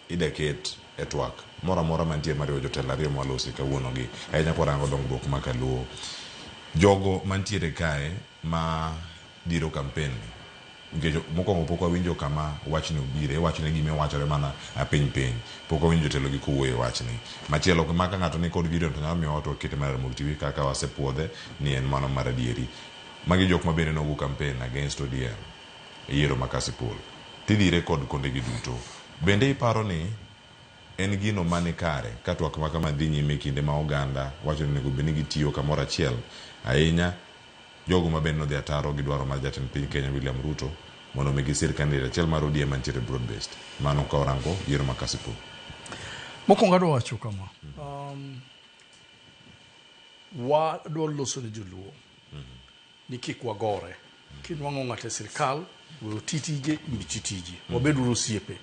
ideket e twak mora mora mantie mario jotelo ariyo mwalosi kawuono gi ahinya kwarango dongruok ma Kaluo. Jogo mantiere kae ma diro kampen nikech mokwongo pok wawinjo kama wachni obire, wachni gima wachore mana piny pok wawinjo jotelo gi kowuoyo e wachni. Machielo ma ka ng'ato ni kod video to nyalo miyo wato kete mar Ramogi TV kaka wasepuodhe ni en mano mar adieri. Magi jok ma bende nogo kampen against ODM e yiero ma Kasipul. Tidhire kod kondegi duto. Bende iparo ni en gino mane kare ka twak ma kama dhi nyime kinde ma oganda wacho ni onego bed ni gitiyo kamoro achiel ahinya jogo ma bende nodhi ataro gi dwaro mar jatend piny Kenya William Ruto mondo mi gisir candidate achiel mar ODM mantiere broad based. Mano ka orango yiero ma Kasipul. Mokwongo adwa wacho kama. Wadwa loso ne joluo ni kik wagore. Kinwang'o ng'ato e sirkal, we oti tije, imiti tije. Wabed uru osiepe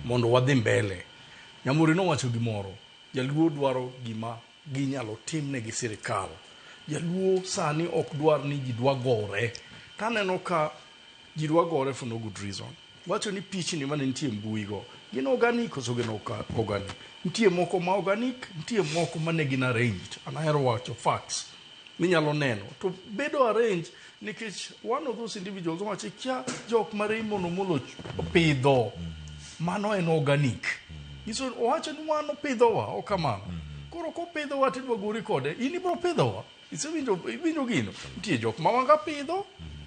mondo wadhi mbele. Nyamuri nowacho gimoro, jaluo dwaro gima ginyalo timne gi sirkal. Jaluo sani ok dwar ni ji dwa gore. Taneno ka ji dwa gore for no good reason. Wacho ni pichni mane nitie mbui go, gin organic koso gin organic. Nitie moko ma organic, nitie moko mane gin arranged. Anahero wacho facts. Minyalo neno. To bedo arranged nikech one of those individuals wacho kia jok mare mono mulo pidho. Mano en organic. Iso wacho ni wano pidhowa o kamano. Koro ko pidhowa tidwa gori kode, ini bro pidhowa. Iso winjo gino. Nitie jok ma Wanga pidho,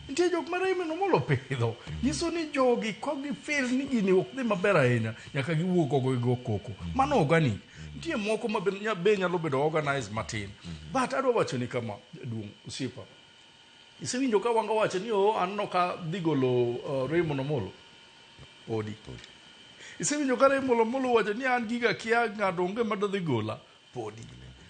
nitie jok mare mono mulo pidho. Iso ni jogi ko gi feel ni gini ok dhi maber ahinya, nyaka giwuok ogo go koko. Mano organic. Nitie moko ma be nyalo bedo organized matin. But adwa wacho ni kama duong' osiepa. Isewinjo ka Wanga wacho ni an no ka dhi golo Raymond Omolo. Podi. Isewinjo ka Raymond Omolo wacho ni an giga kia ng'ato onge madhi gola. Podi.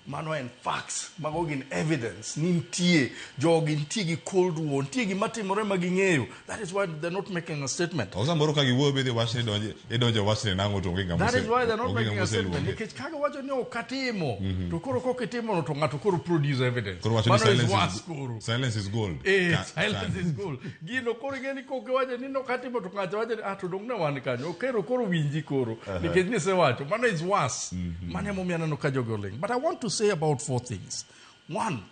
Mano en facts, mago gin evidence, nitie jogi nitie gi cold war, nitie gi matimore ma ging'eyo. That is why they're not making a statement. Osamboro ka giwuoyo bende wachni donjo wachni nango to onge ng'ama. That is why they're not making a statement. Nikech kaga wacho ni okatimo, to koro kokitimo no to ng'ato koro produce evidence. Silence is gold. Silence is gold. Gino koro ngeni koke wacho ni nokatimo to ng'ato wacho to dong ne wan kanyo. Koro winji koro. Nikech ni se wacho, mano is worse. Mane mo miana no ka jogo ling. But I want to say about 4 things. One,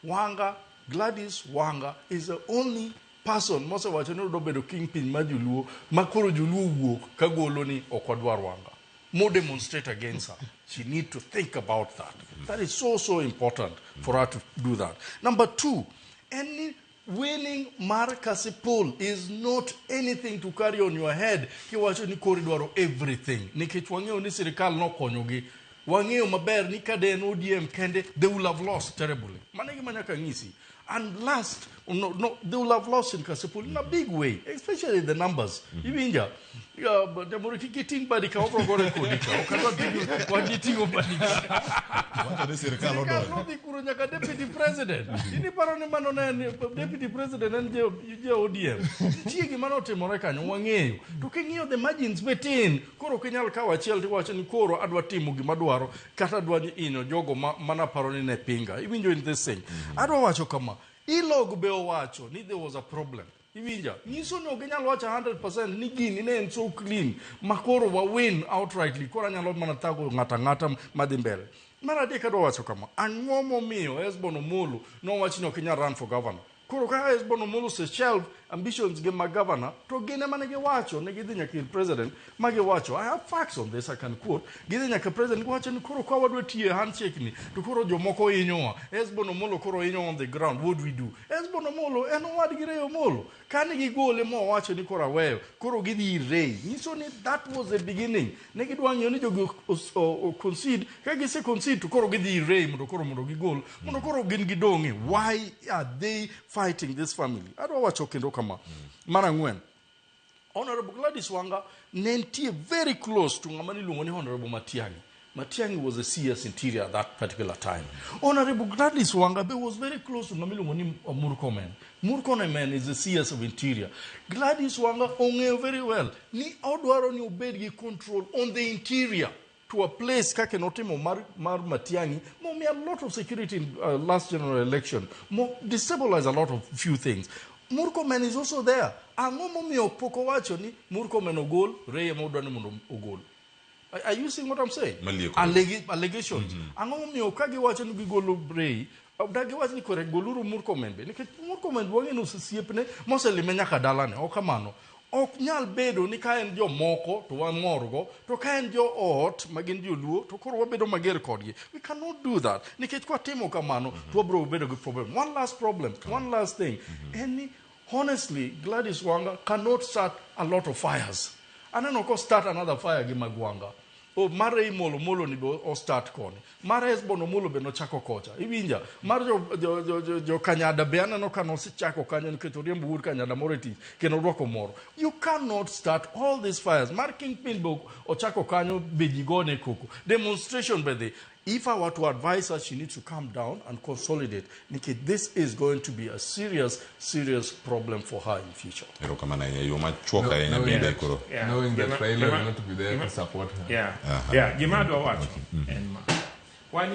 Wanga, Gladys Wanga is the only person, most of us know the kingpin ma joluo, makoro joluo wuok kagolo ni okwadwar Wanga. More demonstrate against her. She need to think about that. That is so important for her to do that. Number 2, any winning mar Kasipul is not anything to carry on your head. Kiwacho ni koridwaro everything. Nikech wang'eyo ni sirikal no konyogi. Wang'eyo maber ni kaden ODM kende, they will have lost terribly. Manegi manyaka ng'isi. And last, they will have lost in Kasipul in a big way, especially the numbers. Ibinja, jamuri kiting badika opro gore kodika. Okadwa tingo waditingo badika. Wanda sirikal odo. Sirikal no kuro nyaka deputy president. Ini paro ni mano ne deputy president en je ODM. Nitie gima notimore kanyo wang'eyo. To king'iyo the margins betin, koro kinyal kawo achiel tiwacho ni koro adwa timo gima dwaro kata adwa ino jogo mana paro ni ne pinga. Ibinjo in this thing. Adwa wacho kama Ilog be owacho ni there was a problem. Iwinja, nyiso ni oginyal wacho 100% ni gini ne en so clean, makoro wa win outrightly, kora nyalo mana thago ng'ata madhi mbele. Mara adek adwa wacho kama, ang'o momiyo Esbon Omolo nowacho ni ok inyal run for governor. Koro ka Esbon Omolo se shelve ambitions gi mag governor, to gine mane giwacho, ne gidhi nyaka president, ma giwacho, I have facts on this, I can quote, gidhi nyaka president, giwacho ni koro kwa wadwa tiye handshake ni, to koro jomoko inyowa, Esbon Omolo koro inyo on the ground, what do we do? Esbon Omolo, eno wad gi Ray Omolo, kane gigole mo wacho ni koro aweyo, koro gidhi Ray. Niso ni that was the beginning. Ne gidwa ng'iyo ni jogi concede, ka gise concede to koro gidhi Ray, mondo gigol, mondo koro gin gidong'e. Why are they fighting this family? Adwa wacho kendo kama. Mar ang'wen, Honorable Gladys Wanga nentie very close to ng'amani luongo ni Honorable Matiang'i. Matiang'i was a CS Interior at that particular time. Honorable Gladys Wanga was very close to ng'amani luongo ni Murkomen. Murkomen is the CS of Interior. Gladys Wanga ong'eyo very well ni odwaro ni obed gi control on the interior to a place kake notimo mar Matiang'i, mo a lot of security in last general election, mo destabilize a lot of few things. Murkomen is also there. Ang'o momiyo pok owacho ni Murkomen ogol, Ray ema odwa ni mondo ogol. Are you seeing what I'm saying? Allegations. Ang'o miyo ka giwacho ni gigolo Bray, dagi wacho ni kore goluru Murkomen be, nikech Murkomen wang'e osiepne moselime nyaka dalane, ok kamano. Ok nyal bedo ni ka en jomoko to wamorgo, to ka en jo ot magin joluo to koro wabedo mager kodgi. We cannot do that. Nikech kwa timo kamano to wabro bedo gi problem. One last thing. Honestly, Gladys Wanga cannot start a lot of fires. And then of course start another fire gi Magwanga. O mare molo ni bo o start koni. Mare es bono molo be no chako kocha. Iwinja. Mar jo Kanyada be anano kano si chako kanya niketo riembo wur Kanyada moreti keno rwako moro. You cannot start all these fires. Mar Kingpin bo o chako kanyo bejigone kuku. Demonstration be the. If I were to advise her, she needs to calm down and consolidate. Nikki, this is going to be a serious problem for her in future. Knowing that Raila will not be there to support her. Yeah. Gima do watch. And one